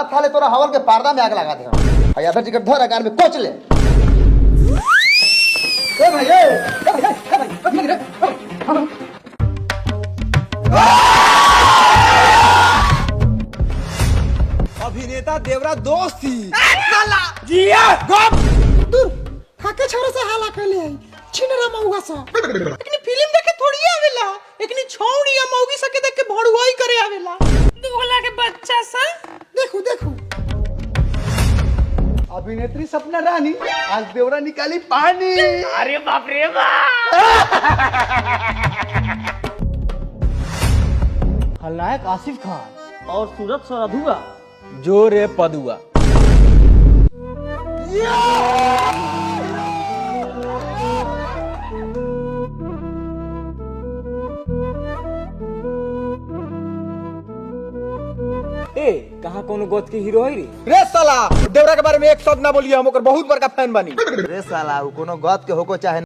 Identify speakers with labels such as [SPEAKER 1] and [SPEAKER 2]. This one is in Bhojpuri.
[SPEAKER 1] थाले तोरा हवल के पर्दा में आग लगा दे भैया आधा टिकट धर अगार में कोच ले ए भाई
[SPEAKER 2] अभिनेता देवरा दोस्त थी
[SPEAKER 3] जिया
[SPEAKER 2] गप
[SPEAKER 3] दूर खाके छोरे से हाला खेले आई छिनरा मौगा सा एकनी फिल्म देखे थोड़ी आवेला एकनी छौड़ी या मौगी सके देख के भड़ुआई करे आवेला दुगला के बच्चा सा देखो देखो
[SPEAKER 2] अभिनेत्री सपना रानी आज देवरा निकाली पानी
[SPEAKER 4] अरे बाप रे बाप।
[SPEAKER 5] खलनायक आसिफ खान और सूरत सरधुआ
[SPEAKER 2] जो रे पदुआ
[SPEAKER 5] ए कहाँ कोनो गोद के हीरो है रे
[SPEAKER 2] रे साला देवरा के बारे में एक शब्द ना बोलिए हम ओकर बहुत बड़का फैन बानी
[SPEAKER 1] रे साला उ कोनो गत के होको चाहे